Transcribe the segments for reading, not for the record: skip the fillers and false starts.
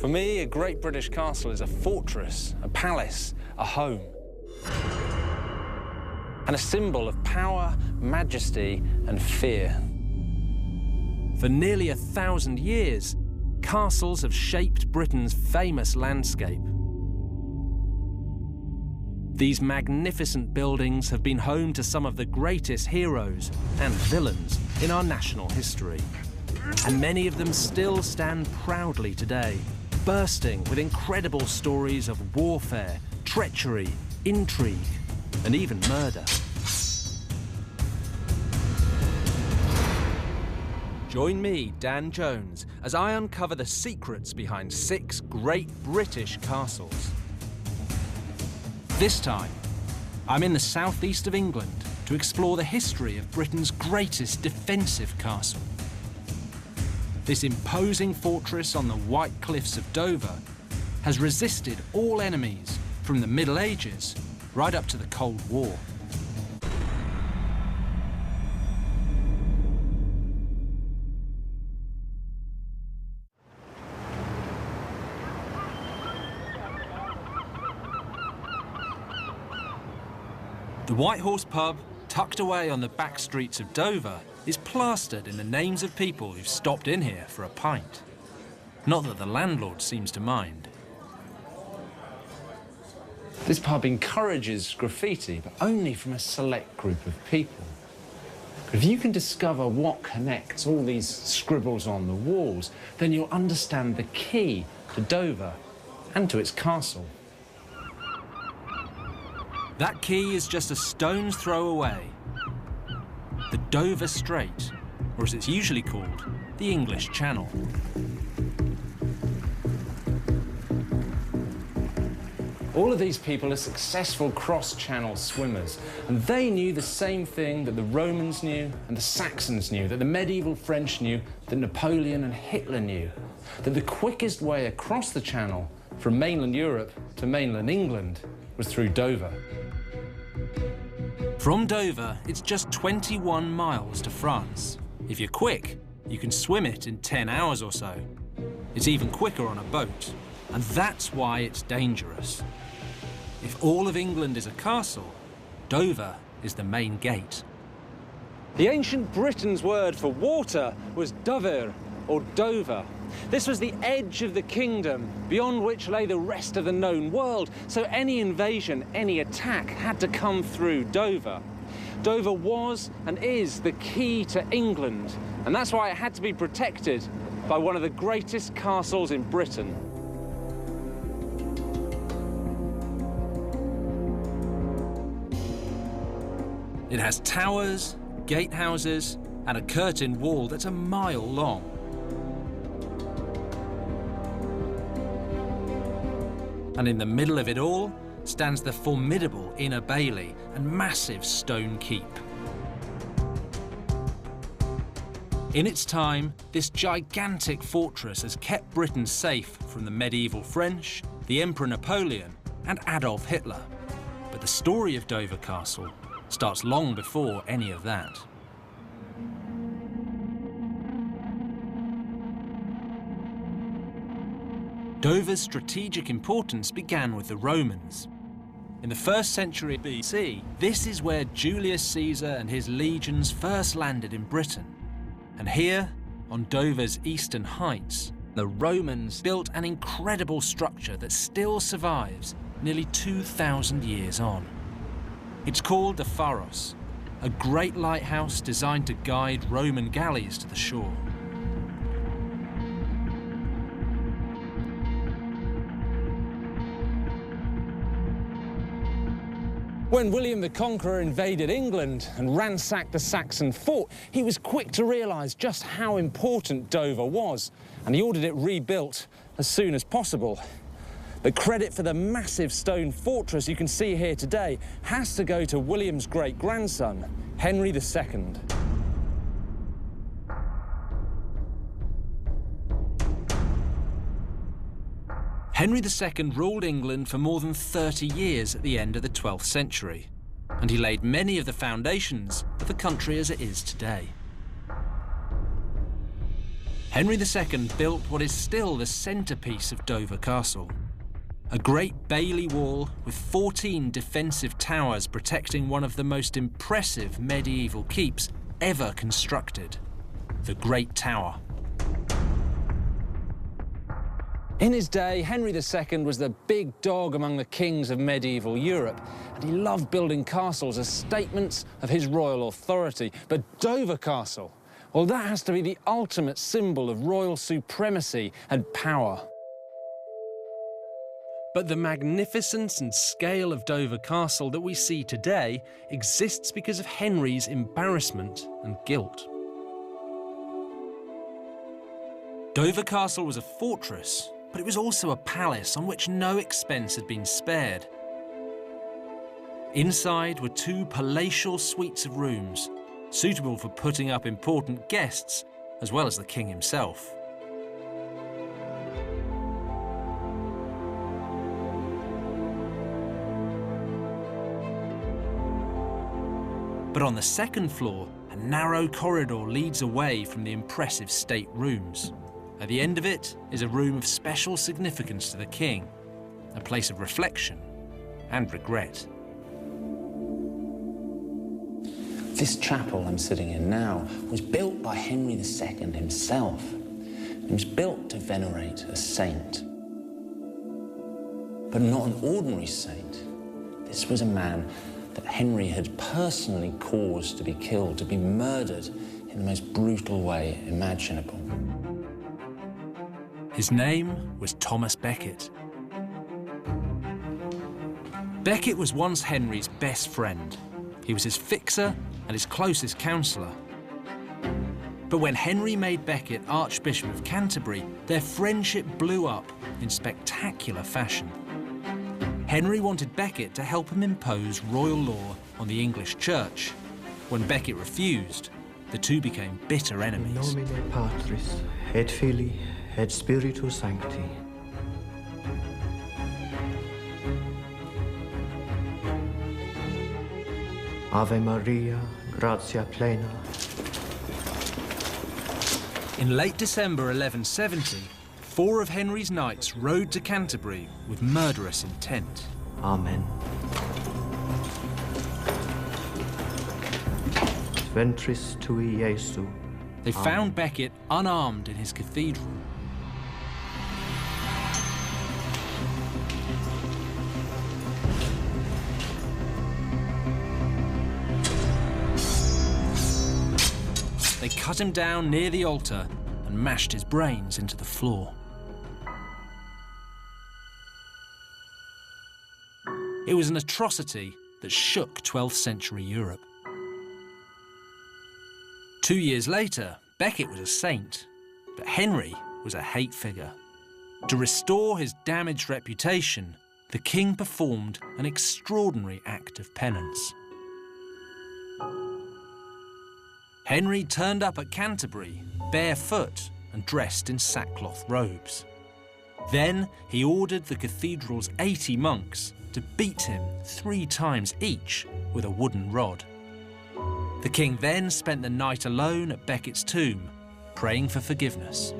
For me, a great British castle is a fortress, a palace, a home, and a symbol of power, majesty, and fear. For nearly 1,000 years, castles have shaped Britain's famous landscape. These magnificent buildings have been home to some of the greatest heroes and villains in our national history. And many of them still stand proudly today, bursting with incredible stories of warfare, treachery, intrigue, and even murder. Join me, Dan Jones, as I uncover the secrets behind 6 great British castles. This time, I'm in the southeast of England to explore the history of Britain's greatest defensive castle. This imposing fortress on the white cliffs of Dover has resisted all enemies from the Middle Ages right up to the Cold War. The White Horse pub, tucked away on the back streets of Dover, is plastered in the names of people who've stopped in here for a pint. Not that the landlord seems to mind. This pub encourages graffiti, but only from a select group of people. If you can discover what connects all these scribbles on the walls, then you'll understand the key to Dover and to its castle. That key is just a stone's throw away. The Dover Strait, or as it's usually called, the English Channel. All of these people are successful cross-channel swimmers, and they knew the same thing that the Romans knew and the Saxons knew, that the medieval French knew, that Napoleon and Hitler knew, that the quickest way across the channel from mainland Europe to mainland England was through Dover. From Dover, it's just 21 miles to France. If you're quick, you can swim it in 10 hours or so. It's even quicker on a boat, and that's why it's dangerous. If all of England is a castle, Dover is the main gate. The ancient Britain's word for water was Dover, or Dover. This was the edge of the kingdom, beyond which lay the rest of the known world, so any invasion, any attack had to come through Dover. Dover was and is the key to England, and that's why it had to be protected by one of the greatest castles in Britain. It has towers, gatehouses, and a curtain wall that's a mile long. And in the middle of it all stands the formidable Inner Bailey and massive stone keep. In its time, this gigantic fortress has kept Britain safe from the medieval French, the Emperor Napoleon, and Adolf Hitler. But the story of Dover Castle starts long before any of that. Dover's strategic importance began with the Romans. In the 1st century BC, this is where Julius Caesar and his legions first landed in Britain. And here, on Dover's eastern heights, the Romans built an incredible structure that still survives nearly 2,000 years on. It's called the Pharos, a great lighthouse designed to guide Roman galleys to the shore. When William the Conqueror invaded England and ransacked the Saxon fort, he was quick to realise just how important Dover was, and he ordered it rebuilt as soon as possible. But credit for the massive stone fortress you can see here today has to go to William's great-grandson, Henry II. Henry II ruled England for more than 30 years at the end of the 12th century, and he laid many of the foundations of the country as it is today. Henry II built what is still the centrepiece of Dover Castle. A great bailey wall with 14 defensive towers protecting one of the most impressive medieval keeps ever constructed, the Great Tower. In his day, Henry II was the big dog among the kings of medieval Europe, and he loved building castles as statements of his royal authority. But Dover Castle, well, that has to be the ultimate symbol of royal supremacy and power. But the magnificence and scale of Dover Castle that we see today exists because of Henry's embarrassment and guilt. Dover Castle was a fortress, but it was also a palace on which no expense had been spared. Inside were 2 palatial suites of rooms, suitable for putting up important guests, as well as the king himself. But on the second floor, a narrow corridor leads away from the impressive state rooms. At the end of it is a room of special significance to the king, a place of reflection and regret. This chapel I'm sitting in now was built by Henry II himself. It was built to venerate a saint. But not an ordinary saint. This was a man that Henry had personally caused to be killed, to be murdered in the most brutal way imaginable. His name was Thomas Becket. Becket was once Henry's best friend. He was his fixer and his closest counsellor. But when Henry made Becket Archbishop of Canterbury, their friendship blew up in spectacular fashion. Henry wanted Becket to help him impose royal law on the English church. When Becket refused, the two became bitter enemies. In nomine Patris, et Filii, et Spiritus Sancti. Ave Maria, gratia plena. In late December 1170, 4 of Henry's knights rode to Canterbury with murderous intent. Amen. Ventris tui Iesu. They found Becket unarmed in his cathedral. They cut him down near the altar and mashed his brains into the floor. It was an atrocity that shook 12th century Europe. 2 years later, Becket was a saint, but Henry was a hate figure. To restore his damaged reputation, the king performed an extraordinary act of penance. Henry turned up at Canterbury, barefoot and dressed in sackcloth robes. Then he ordered the cathedral's 80 monks to beat him 3 times each with a wooden rod. The king then spent the night alone at Becket's tomb, praying for forgiveness.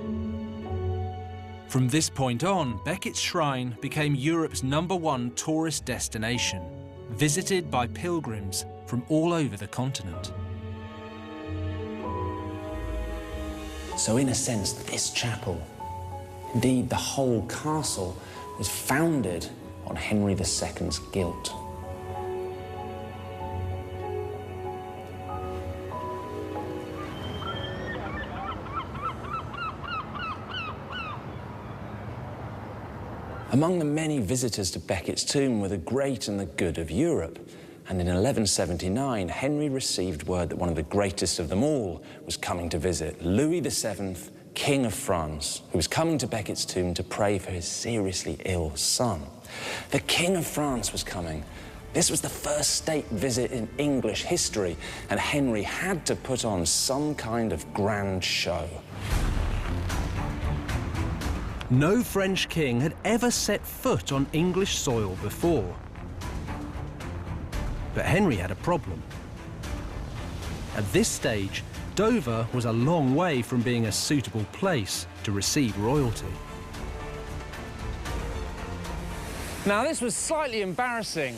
From this point on, Becket's shrine became Europe's #1 tourist destination, visited by pilgrims from all over the continent. So in a sense, this chapel, indeed the whole castle, was founded on Henry II's guilt. Among the many visitors to Becket's tomb were the great and the good of Europe. And in 1179, Henry received word that one of the greatest of them all was coming to visit, Louis VII, King of France, who was coming to Becket's tomb to pray for his seriously ill son. The King of France was coming. This was the first state visit in English history, and Henry had to put on some kind of grand show. No French king had ever set foot on English soil before. But Henry had a problem. At this stage, Dover was a long way from being a suitable place to receive royalty. Now, this was slightly embarrassing.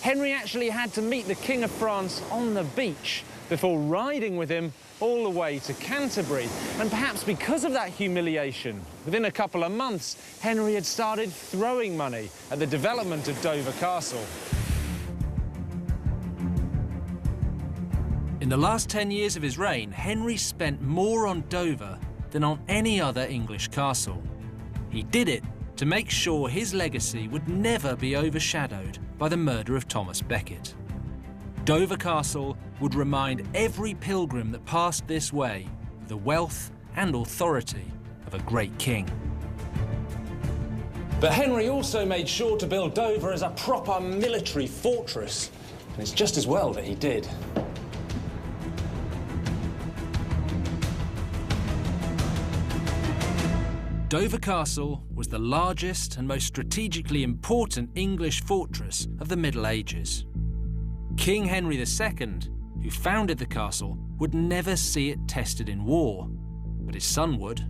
Henry actually had to meet the King of France on the beach before riding with him all the way to Canterbury. And perhaps because of that humiliation, within a couple of months, Henry had started throwing money at the development of Dover Castle. In the last 10 years of his reign, Henry spent more on Dover than on any other English castle. He did it to make sure his legacy would never be overshadowed by the murder of Thomas Becket. Dover Castle would remind every pilgrim that passed this way of the wealth and authority of a great king. But Henry also made sure to build Dover as a proper military fortress, and it's just as well that he did. Dover Castle was the largest and most strategically important English fortress of the Middle Ages. King Henry II, who founded the castle, would never see it tested in war, but his son would.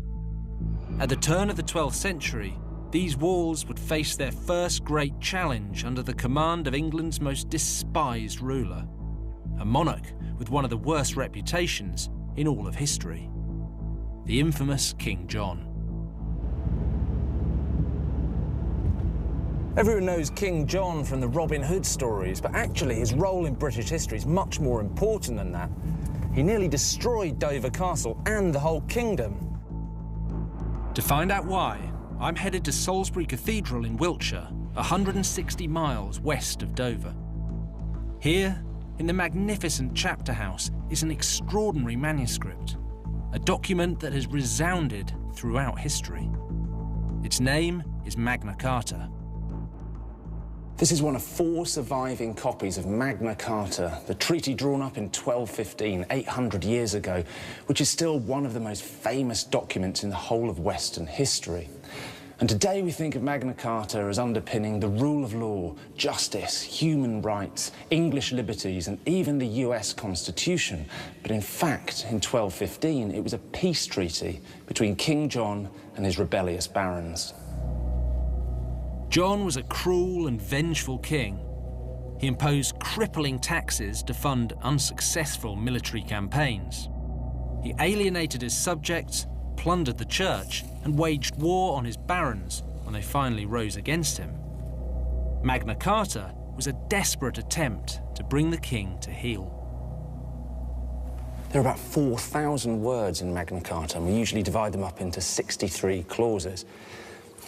At the turn of the 12th century, these walls would face their first great challenge under the command of England's most despised ruler, a monarch with one of the worst reputations in all of history, the infamous King John. Everyone knows King John from the Robin Hood stories, but actually his role in British history is much more important than that. He nearly destroyed Dover Castle and the whole kingdom. To find out why, I'm headed to Salisbury Cathedral in Wiltshire, 160 miles west of Dover. Here, in the magnificent chapter house, is an extraordinary manuscript, a document that has resounded throughout history. Its name is Magna Carta. This is one of 4 surviving copies of Magna Carta, the treaty drawn up in 1215, 800 years ago, which is still one of the most famous documents in the whole of Western history. And today we think of Magna Carta as underpinning the rule of law, justice, human rights, English liberties, and even the US Constitution. But in fact, in 1215, it was a peace treaty between King John and his rebellious barons. John was a cruel and vengeful king. He imposed crippling taxes to fund unsuccessful military campaigns. He alienated his subjects, plundered the church, and waged war on his barons when they finally rose against him. Magna Carta was a desperate attempt to bring the king to heel. There are about 4,000 words in Magna Carta, and we usually divide them up into 63 clauses.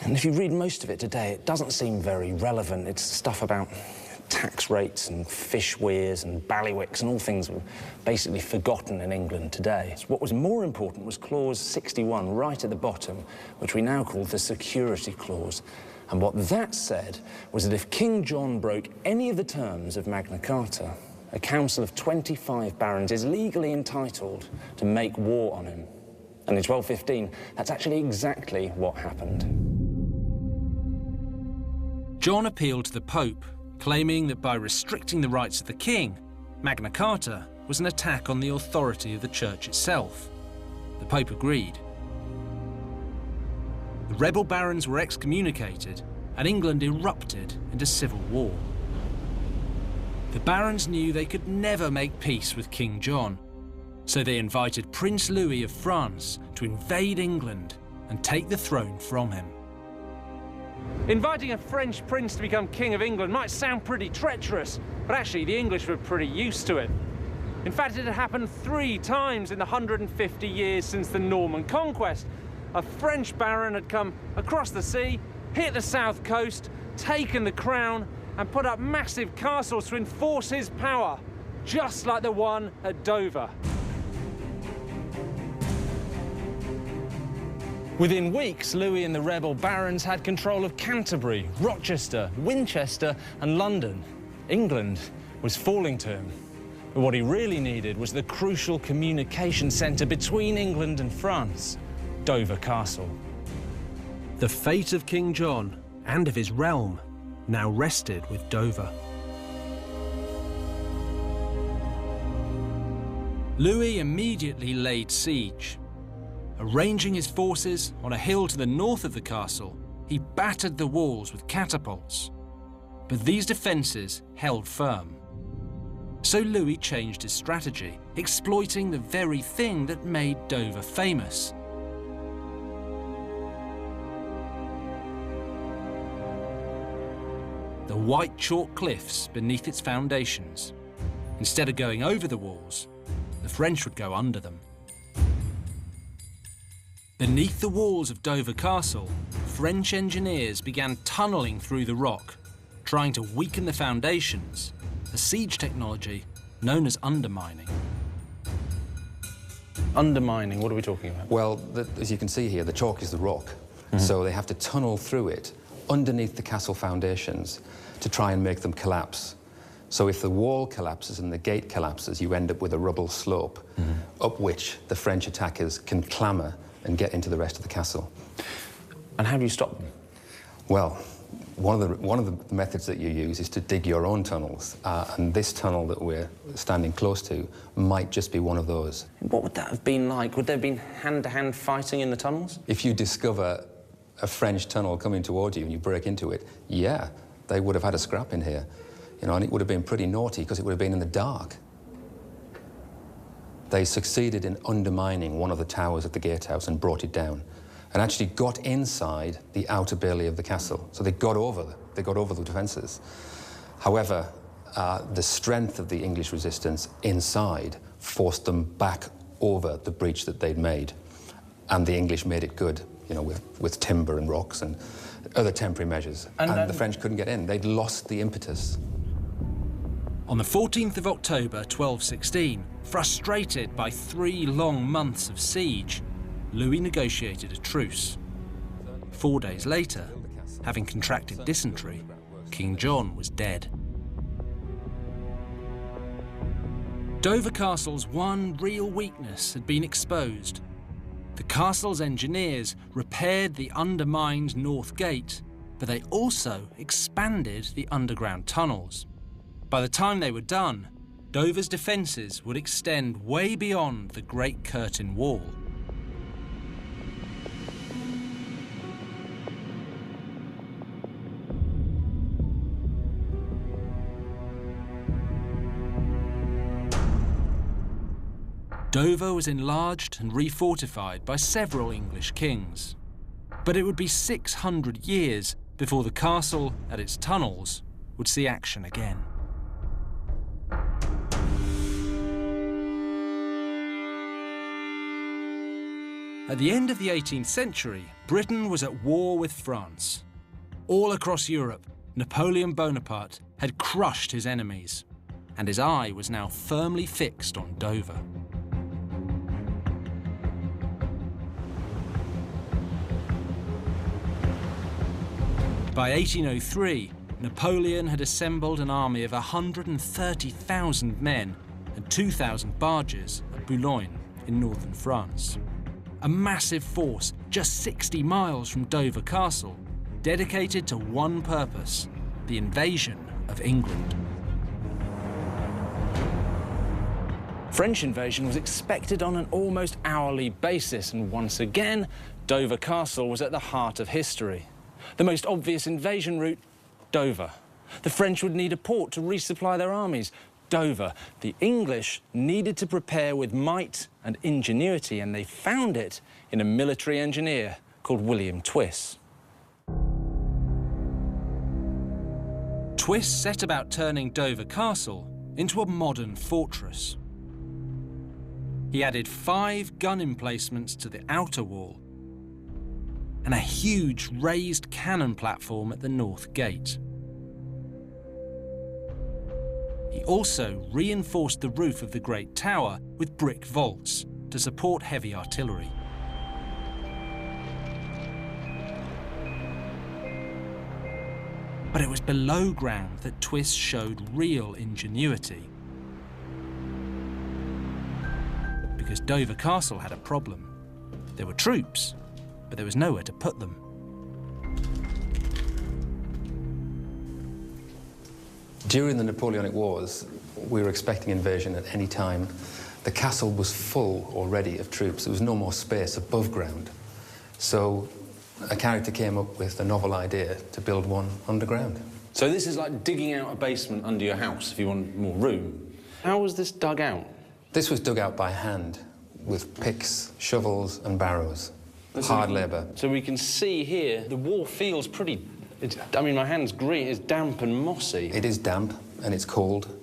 And if you read most of it today, it doesn't seem very relevant. It's stuff about tax rates and fish weirs and bailiwicks and all things basically forgotten in England today. So what was more important was Clause 61, right at the bottom, which we now call the Security Clause. And what that said was that if King John broke any of the terms of Magna Carta, a council of 25 barons is legally entitled to make war on him. And in 1215, that's actually exactly what happened. John appealed to the Pope, claiming that by restricting the rights of the king, Magna Carta was an attack on the authority of the church itself. The Pope agreed. The rebel barons were excommunicated, and England erupted into civil war. The barons knew they could never make peace with King John, so they invited Prince Louis of France to invade England and take the throne from him. Inviting a French prince to become King of England might sound pretty treacherous, but actually the English were pretty used to it. In fact, it had happened 3 times in the 150 years since the Norman conquest. A French baron had come across the sea, hit the south coast, taken the crown, and put up massive castles to enforce his power, just like the one at Dover. Within weeks, Louis and the rebel barons had control of Canterbury, Rochester, Winchester, and London. England was falling to him. But what he really needed was the crucial communication centre between England and France, Dover Castle. The fate of King John and of his realm now rested with Dover. Louis immediately laid siege. Arranging his forces on a hill to the north of the castle, he battered the walls with catapults. But these defences held firm. So Louis changed his strategy, exploiting the very thing that made Dover famous. The white chalk cliffs beneath its foundations. Instead of going over the walls, the French would go under them. Beneath the walls of Dover Castle, French engineers began tunnelling through the rock, trying to weaken the foundations, a siege technology known as undermining. Undermining, what are we talking about? Well, as you can see here, the chalk is the rock. So they have to tunnel through it underneath the castle foundations to try and make them collapse. So if the wall collapses and the gate collapses, you end up with a rubble slope up which the French attackers can clamber and get into the rest of the castle. And how do you stop them? Well, one of the methods that you use is to dig your own tunnels, and this tunnel that we're standing close to might just be one of those. What would that have been like? Would there have been hand-to-hand fighting in the tunnels? If you discover a French tunnel coming toward you and you break into it, yeah, they would have had a scrap in here. You know, and it would have been pretty naughty because it would have been in the dark. They succeeded in undermining one of the towers of the gatehouse and brought it down, and actually got inside the outer bailey of the castle. So they got over the defences. However, the strength of the English resistance inside forced them back over the breach that they'd made, and the English made it good, you know, with timber and rocks and other temporary measures. And the French couldn't get in. They'd lost the impetus. On the 14th of October 1216, frustrated by 3 long months of siege, Louis negotiated a truce. 4 days later, having contracted dysentery, King John was dead. Dover Castle's one real weakness had been exposed. The castle's engineers repaired the undermined North Gate, but they also expanded the underground tunnels. By the time they were done, Dover's defences would extend way beyond the Great Curtain Wall. Dover was enlarged and refortified by several English kings. But it would be 600 years before the castle and its tunnels would see action again. At the end of the 18th century, Britain was at war with France. All across Europe, Napoleon Bonaparte had crushed his enemies, and his eye was now firmly fixed on Dover. By 1803, Napoleon had assembled an army of 130,000 men and 2,000 barges at Boulogne in northern France. A massive force just 60 miles from Dover Castle, dedicated to one purpose: the invasion of England. French invasion was expected on an almost hourly basis, and once again, Dover Castle was at the heart of history. The most obvious invasion route, Dover. The French would need a port to resupply their armies. Dover. The English needed to prepare with might and ingenuity, and they found it in a military engineer called William Twiss. Twiss set about turning Dover Castle into a modern fortress. He added 5 gun emplacements to the outer wall and a huge raised cannon platform at the north gate. He also reinforced the roof of the Great Tower with brick vaults to support heavy artillery. But it was below ground that Twiss showed real ingenuity. Because Dover Castle had a problem. There were troops, but there was nowhere to put them. During the Napoleonic Wars, we were expecting invasion at any time. the castle was full already of troops. There was no more space above ground. So a character came up with the novel idea to build one underground. So this is like digging out a basement under your house if you want more room. How was this dug out? This was dug out by hand with picks, shovels and barrows. Hard labour. So we can see here, the wall feels pretty... I mean, my hand's green, it's damp and mossy. It is damp and it's cold,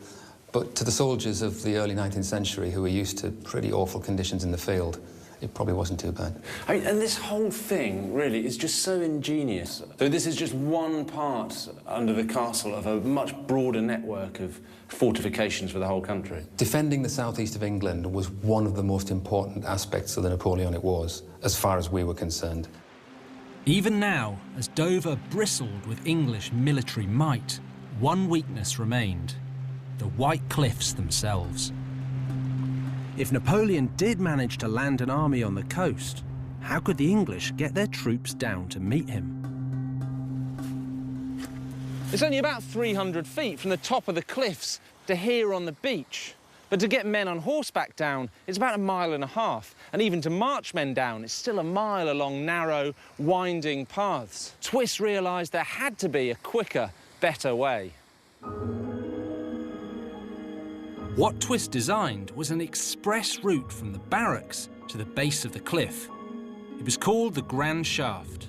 but to the soldiers of the early 19th century who were used to pretty awful conditions in the field, it probably wasn't too bad. I mean, and this whole thing, really, is just so ingenious. So this is just one part under the castle of a much broader network of fortifications for the whole country. Defending the southeast of England was one of the most important aspects of the Napoleonic Wars, as far as we were concerned. Even now, as Dover bristled with English military might, one weakness remained: the White Cliffs themselves. If Napoleon did manage to land an army on the coast, how could the English get their troops down to meet him? It's only about 300 feet from the top of the cliffs to here on the beach. But to get men on horseback down, it's about 1.5 miles. And even to march men down, it's still 1 mile along narrow, winding paths. Twist realised there had to be a quicker, better way. What Twist designed was an express route from the barracks to the base of the cliff. It was called the Grand Shaft,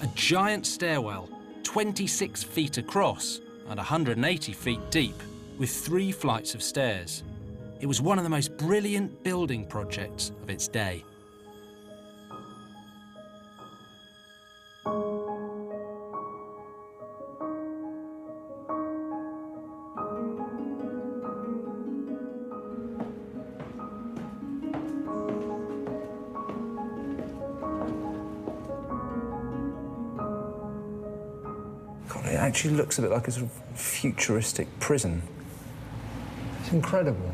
a giant stairwell 26 feet across and 180 feet deep, with 3 flights of stairs. It was one of the most brilliant building projects of its day. God, it actually looks a bit like a sort of futuristic prison. It's incredible.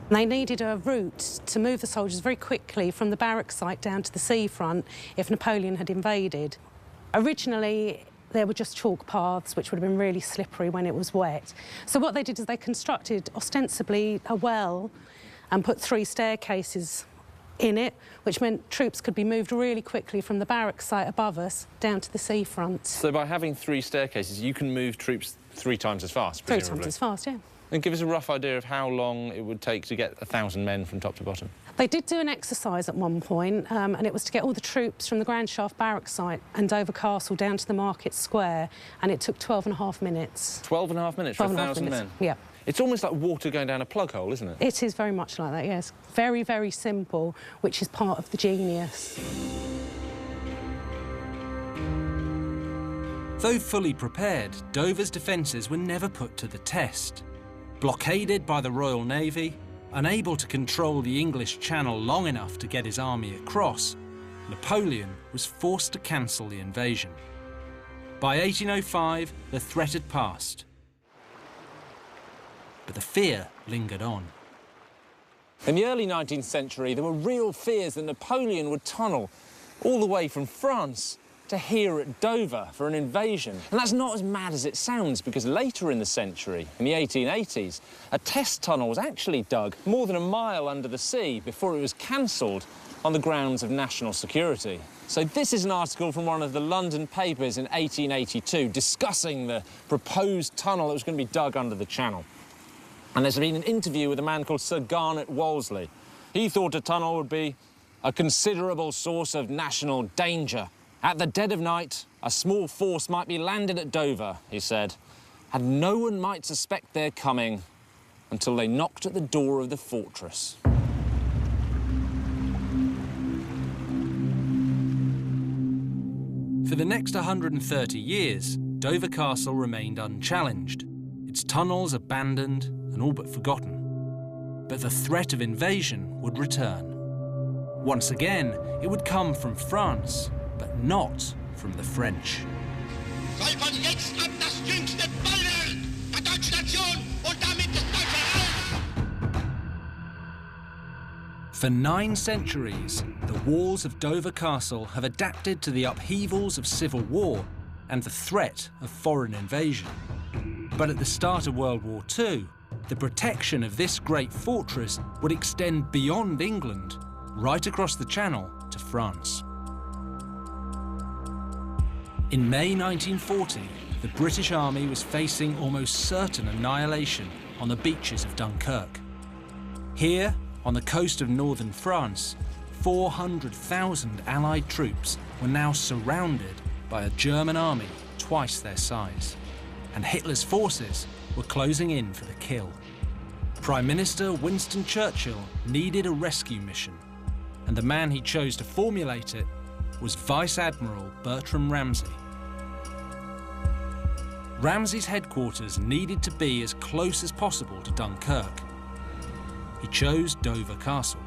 They needed a route to move the soldiers very quickly from the barrack site down to the seafront if Napoleon had invaded. Originally, there were just chalk paths, which would have been really slippery when it was wet. So what they did is they constructed, ostensibly, a well and put 3 staircases in it, which meant troops could be moved really quickly from the barrack site above us down to the seafront. So by having 3 staircases, you can move troops 3 times as fast, presumably? 3 times as fast, yeah. And give us a rough idea of how long it would take to get 1,000 men from top to bottom. They did do an exercise at one point, and it was to get all the troops from the Grand Shaft barrack site and Dover Castle down to the Market Square, and it took 12.5 minutes. 12.5 minutes for 1,000 men? Yeah. It's almost like water going down a plug hole, isn't it? It is very much like that, yes. Very, very simple, which is part of the genius. Though fully prepared, Dover's defences were never put to the test. Blockaded by the Royal Navy, unable to control the English Channel long enough to get his army across, Napoleon was forced to cancel the invasion. By 1805, the threat had passed. But the fear lingered on. In the early 19th century, there were real fears that Napoleon would tunnel all the way from France to here at Dover for an invasion. And that's not as mad as it sounds, because later in the century, in the 1880s, a test tunnel was actually dug more than 1 mile under the sea before it was cancelled on the grounds of national security. So this is an article from one of the London papers in 1882 discussing the proposed tunnel that was going to be dug under the Channel. And there's been an interview with a man called Sir Garnet Wolseley. He thought a tunnel would be a considerable source of national danger. At the dead of night, a small force might be landed at Dover, he said, and no one might suspect their coming until they knocked at the door of the fortress. For the next 130 years, Dover Castle remained unchallenged, its tunnels abandoned and all but forgotten. But the threat of invasion would return. Once again, it would come from France, but not from the French. Soll von jetzt ab das jüngste Bollwerk der deutschen Nation und damit des deutschen Reichs. For 9 centuries, the walls of Dover Castle have adapted to the upheavals of civil war and the threat of foreign invasion. But at the start of World War II, the protection of this great fortress would extend beyond England, right across the Channel to France. In May 1940, the British Army was facing almost certain annihilation on the beaches of Dunkirk. Here, on the coast of northern France, 400,000 Allied troops were now surrounded by a German army twice their size, and Hitler's forces were closing in for the kill. Prime Minister Winston Churchill needed a rescue mission, and the man he chose to formulate it was Vice Admiral Bertram Ramsay. Ramsay's headquarters needed to be as close as possible to Dunkirk. He chose Dover Castle.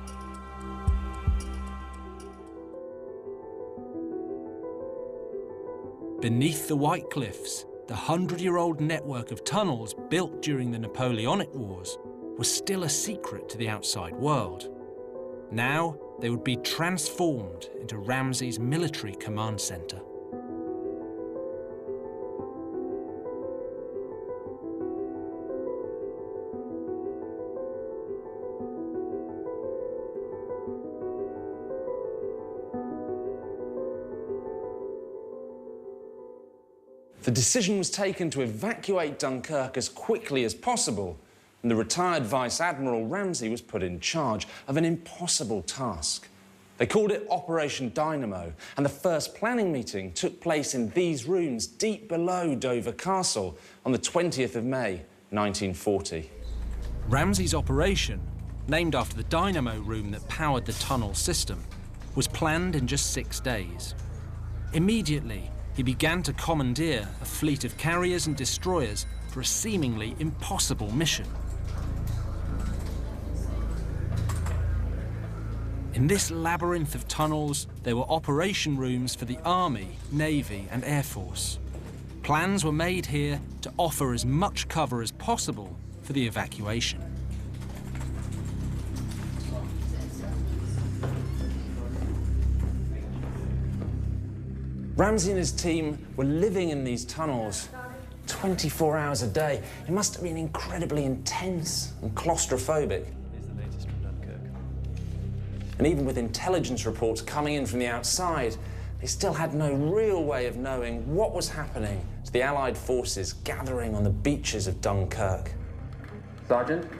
Beneath the White Cliffs, the 100-year-old network of tunnels built during the Napoleonic Wars was still a secret to the outside world. Now they would be transformed into Ramsay's military command centre. The decision was taken to evacuate Dunkirk as quickly as possible, and the retired Vice Admiral Ramsay was put in charge of an impossible task. They called it Operation Dynamo, and the first planning meeting took place in these rooms deep below Dover Castle on the 20th of May, 1940. Ramsay's operation, named after the dynamo room that powered the tunnel system, was planned in just 6 days. Immediately, he began to commandeer a fleet of carriers and destroyers for a seemingly impossible mission. In this labyrinth of tunnels, there were operation rooms for the Army, Navy and Air Force. Plans were made here to offer as much cover as possible for the evacuation. Ramsay and his team were living in these tunnels 24 hours a day. It must have been incredibly intense and claustrophobic. And even with intelligence reports coming in from the outside, they still had no real way of knowing what was happening to the Allied forces gathering on the beaches of Dunkirk. Sergeant,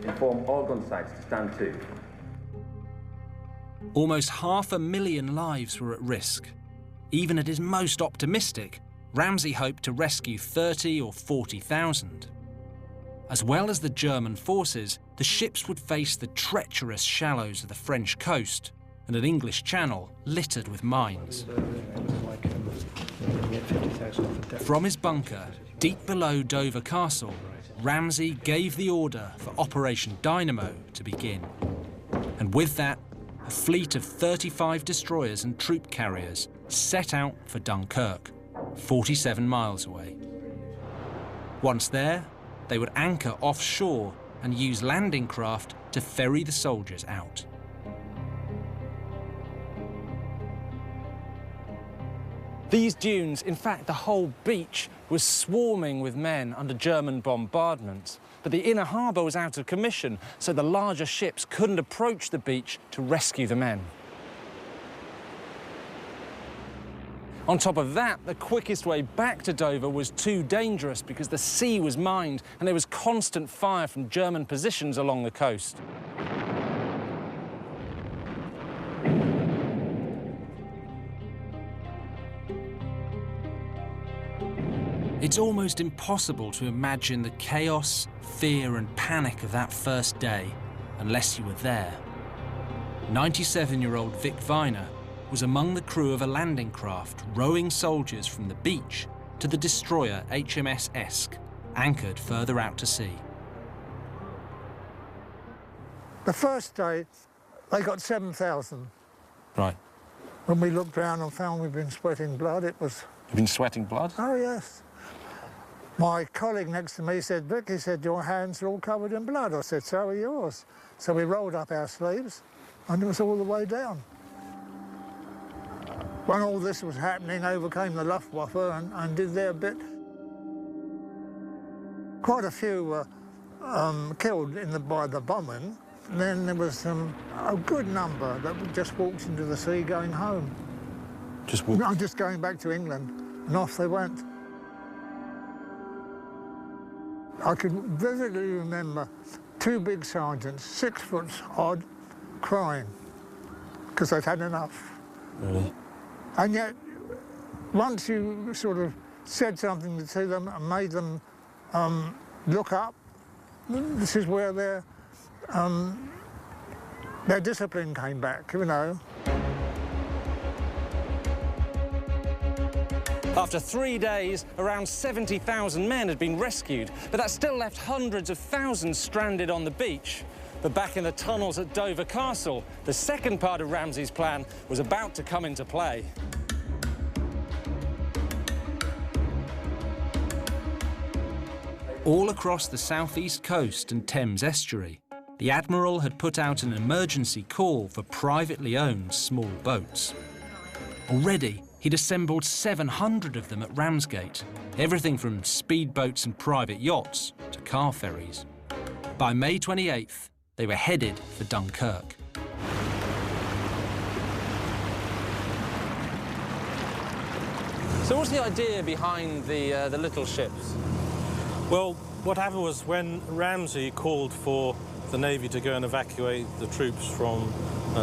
inform all gun sites to stand to. Almost 500,000 lives were at risk. Even at his most optimistic, Ramsay hoped to rescue 30 or 40,000. As well as the German forces, the ships would face the treacherous shallows of the French coast and an English channel littered with mines. From his bunker, deep below Dover Castle, Ramsay gave the order for Operation Dynamo to begin. And with that, a fleet of 35 destroyers and troop carriers set out for Dunkirk, 47 miles away. Once there, they would anchor offshore and use landing craft to ferry the soldiers out. These dunes, in fact, the whole beach was swarming with men under German bombardment. But the inner harbour was out of commission, so the larger ships couldn't approach the beach to rescue the men. On top of that, the quickest way back to Dover was too dangerous because the sea was mined and there was constant fire from German positions along the coast. It's almost impossible to imagine the chaos, fear and panic of that first day unless you were there. 97-year-old Vic Viner was among the crew of a landing craft rowing soldiers from the beach to the destroyer HMS Esk, anchored further out to sea. The first day, they got 7,000. Right. When we looked round and found we'd been sweating blood, it was... You've been sweating blood? Oh, yes. My colleague next to me said, Vic, he said, your hands are all covered in blood. I said, so are yours. So we rolled up our sleeves, and it was all the way down. When all this was happening, over came the Luftwaffe and did their bit. Quite a few were killed by the bombing. And then there was a good number that just walked into the sea going home. Just walked? No, just going back to England, and off they went. I could vividly remember two big sergeants, 6 foot odd, crying because they'd had enough. Really? And yet, once you sort of said something to them and made them look up, this is where their discipline came back, you know. After 3 days, around 70,000 men had been rescued, but that still left hundreds of thousands stranded on the beach. But back in the tunnels at Dover Castle, the second part of Ramsay's plan was about to come into play. All across the southeast coast and Thames estuary, the Admiral had put out an emergency call for privately owned small boats. Already, he'd assembled 700 of them at Ramsgate, everything from speedboats and private yachts to car ferries. By May 28th, they were headed for Dunkirk. So what's the idea behind the little ships? Well, what happened was when Ramsay called for the Navy to go and evacuate the troops from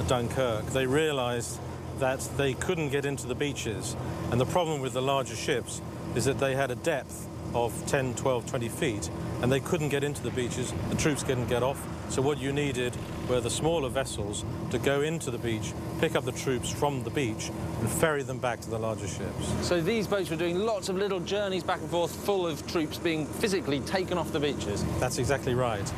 Dunkirk, they realised that they couldn't get into the beaches. And the problem with the larger ships is that they had a depth of 10, 12, 20 feet, and they couldn't get into the beaches. The troops couldn't get off. So what you needed were the smaller vessels to go into the beach, pick up the troops from the beach, and ferry them back to the larger ships. So these boats were doing lots of little journeys back and forth, full of troops being physically taken off the beaches. That's exactly right.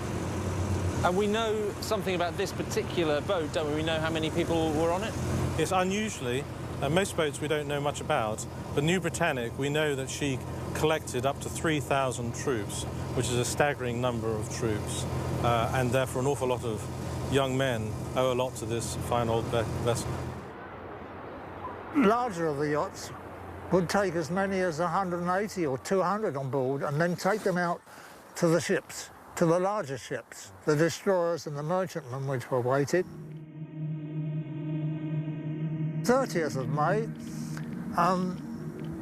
And we know something about this particular boat, don't we? We know how many people were on it? Yes, unusually. Most boats we don't know much about, but New Britannic, we know that she collected up to 3,000 troops, which is a staggering number of troops, and therefore an awful lot of young men owe a lot to this fine old vessel. Larger of the yachts would take as many as 180 or 200 on board and then take them out to the ships, to the larger ships, the destroyers and the merchantmen which were waited. 30th of May,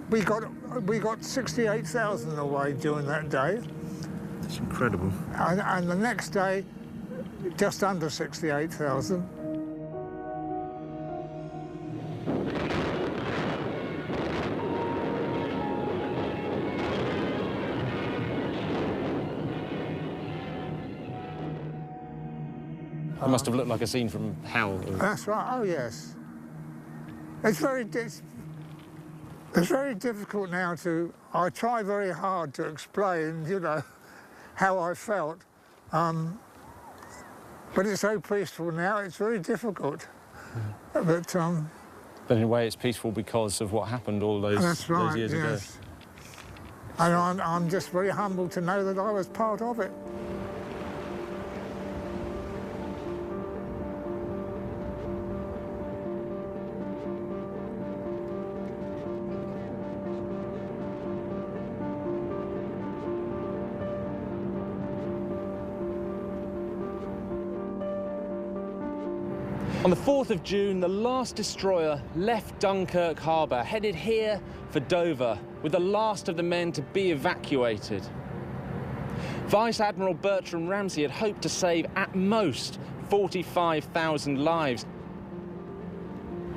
we got 68,000 away during that day. That's incredible. And the next day, just under 68,000. It must have looked like a scene from hell. That's right, oh yes. It's very difficult now to... I try very hard to explain, you know, how I felt. But it's so peaceful now, it's very difficult. But in a way, it's peaceful because of what happened all those years ago. And I'm just very humbled to know that I was part of it. On the 4th of June, the last destroyer left Dunkirk harbour, headed here for Dover, with the last of the men to be evacuated. Vice Admiral Bertram Ramsay had hoped to save at most 45,000 lives.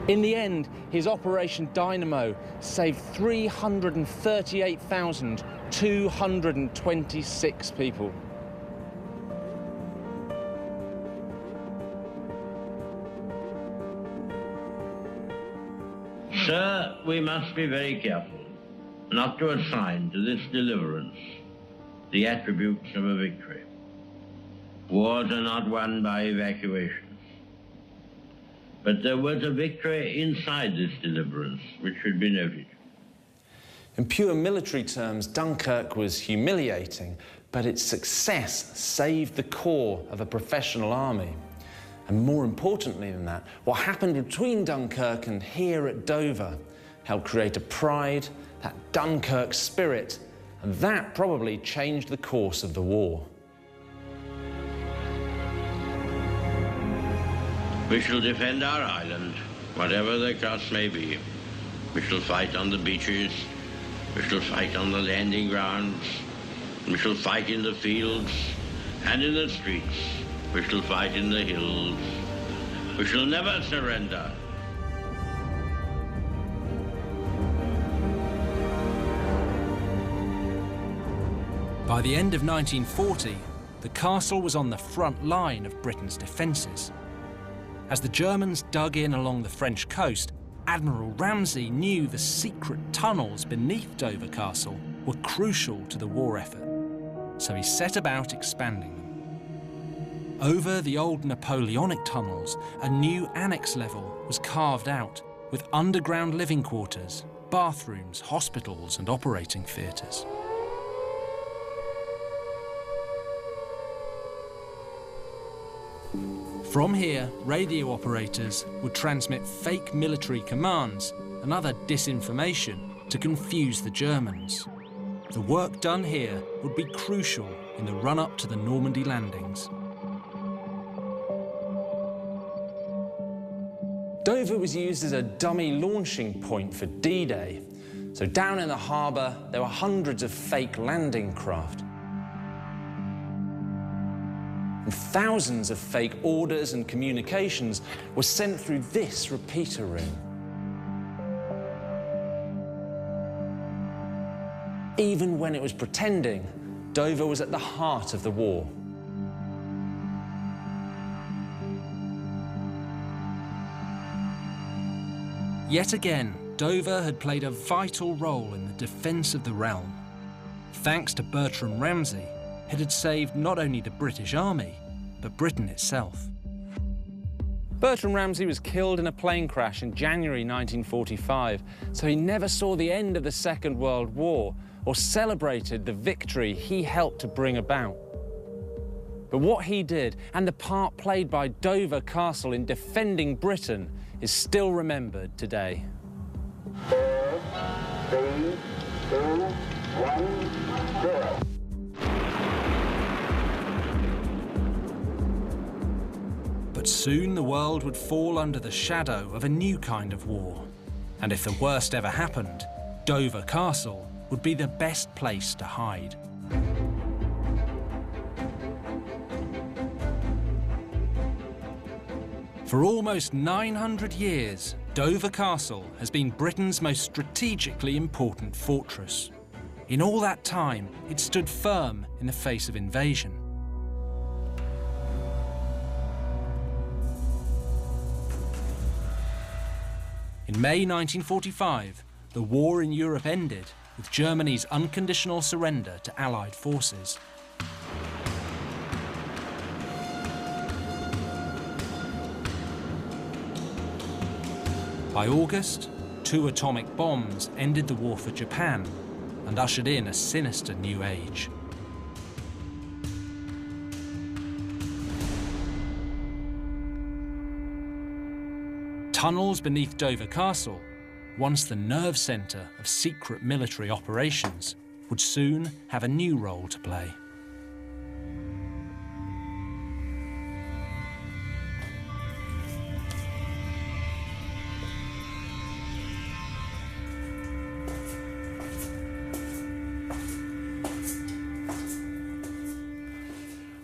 In the end, his Operation Dynamo saved 338,226 people. Sir, we must be very careful not to assign to this deliverance the attributes of a victory. Wars are not won by evacuations. But there was a victory inside this deliverance which should be noted. In pure military terms, Dunkirk was humiliating, but its success saved the core of a professional army. And more importantly than that, what happened between Dunkirk and here at Dover helped create a pride, that Dunkirk spirit, and that probably changed the course of the war. We shall defend our island, whatever the cost may be. We shall fight on the beaches, we shall fight on the landing grounds, we shall fight in the fields and in the streets, we shall fight in the hills. We shall never surrender. By the end of 1940, the castle was on the front line of Britain's defences. As the Germans dug in along the French coast, Admiral Ramsay knew the secret tunnels beneath Dover Castle were crucial to the war effort, so he set about expanding them. Over the old Napoleonic tunnels, a new annex level was carved out with underground living quarters, bathrooms, hospitals and operating theatres. From here, radio operators would transmit fake military commands and other disinformation to confuse the Germans. The work done here would be crucial in the run-up to the Normandy landings. Dover was used as a dummy launching point for D-Day. So down in the harbour, there were hundreds of fake landing craft. And thousands of fake orders and communications were sent through this repeater room. Even when it was pretending, Dover was at the heart of the war. Yet again, Dover had played a vital role in the defence of the realm. Thanks to Bertram Ramsay, it had saved not only the British Army, but Britain itself. Bertram Ramsay was killed in a plane crash in January 1945, so he never saw the end of the Second World War or celebrated the victory he helped to bring about. But what he did and the part played by Dover Castle in defending Britain is still remembered today. 4, 3, 2, 1, 0. But soon the world would fall under the shadow of a new kind of war. And if the worst ever happened, Dover Castle would be the best place to hide. For almost 900 years, Dover Castle has been Britain's most strategically important fortress. In all that time, it stood firm in the face of invasion. In May 1945, the war in Europe ended with Germany's unconditional surrender to Allied forces. By August, 2 atomic bombs ended the war for Japan and ushered in a sinister new age. Tunnels beneath Dover Castle, once the nerve centre of secret military operations, would soon have a new role to play.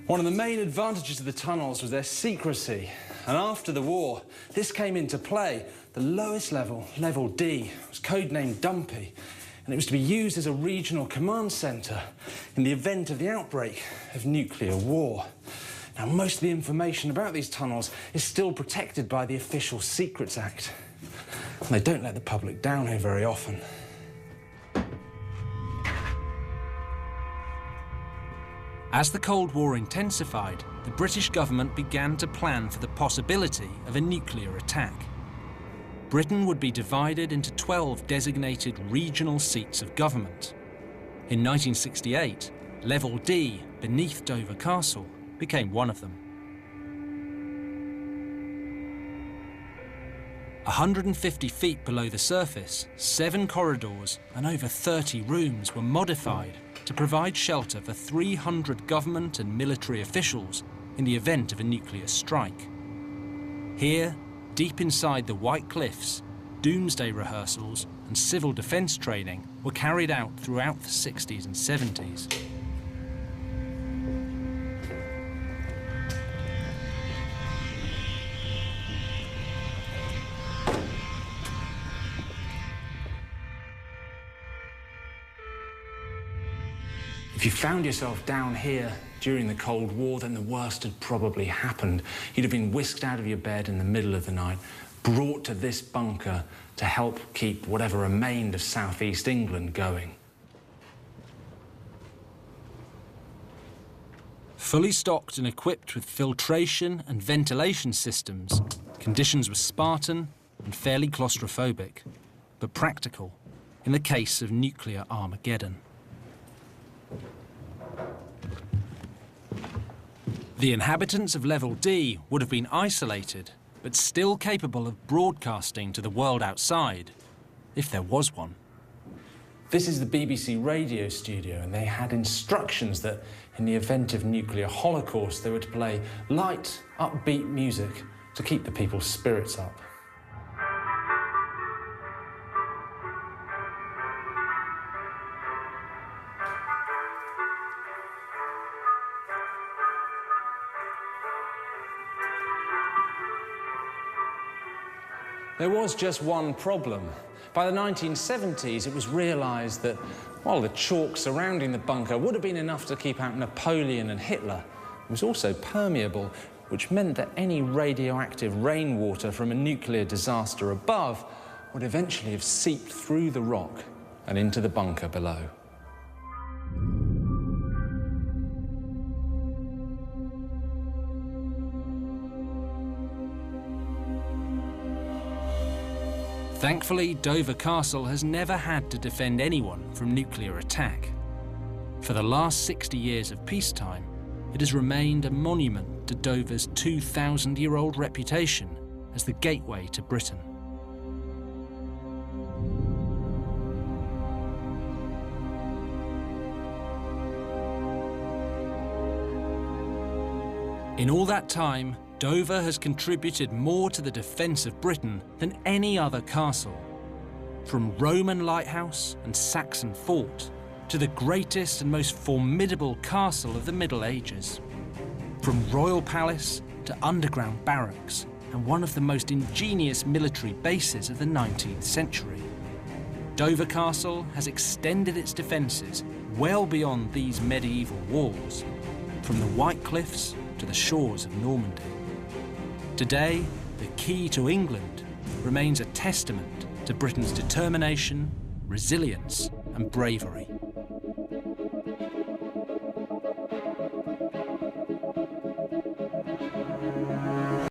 One of the main advantages of the tunnels was their secrecy. And after the war, this came into play. The lowest level, level D, was codenamed Dumpy, and it was to be used as a regional command centre in the event of the outbreak of nuclear war. Now, most of the information about these tunnels is still protected by the Official Secrets Act. And they don't let the public down here very often. As the Cold War intensified, the British government began to plan for the possibility of a nuclear attack. Britain would be divided into 12 designated regional seats of government. In 1968, Level D, beneath Dover Castle, became one of them. 150 feet below the surface, 7 corridors and over 30 rooms were modified to provide shelter for 300 government and military officials in the event of a nuclear strike. Here, deep inside the White Cliffs, doomsday rehearsals and civil defence training were carried out throughout the 60s and 70s. If you found yourself down here during the Cold War, then the worst had probably happened. You'd have been whisked out of your bed in the middle of the night, brought to this bunker to help keep whatever remained of southeast England going. Fully stocked and equipped with filtration and ventilation systems, conditions were Spartan and fairly claustrophobic, but practical in the case of nuclear Armageddon. The inhabitants of Level D would have been isolated, but still capable of broadcasting to the world outside, if there was one. This is the BBC radio studio, and they had instructions that in the event of nuclear holocaust, they were to play light, upbeat music to keep the people's spirits up. There was just one problem. By the 1970s, it was realised that, while the chalk surrounding the bunker would have been enough to keep out Napoleon and Hitler, it was also permeable, which meant that any radioactive rainwater from a nuclear disaster above would eventually have seeped through the rock and into the bunker below. Thankfully, Dover Castle has never had to defend anyone from nuclear attack. For the last 60 years of peacetime, it has remained a monument to Dover's 2,000-year-old reputation as the gateway to Britain. In all that time, Dover has contributed more to the defence of Britain than any other castle. From Roman lighthouse and Saxon fort to the greatest and most formidable castle of the Middle Ages. From royal palace to underground barracks and one of the most ingenious military bases of the 19th century. Dover Castle has extended its defences well beyond these medieval walls, from the White Cliffs to the shores of Normandy. Today, the key to England remains a testament to Britain's determination, resilience and bravery.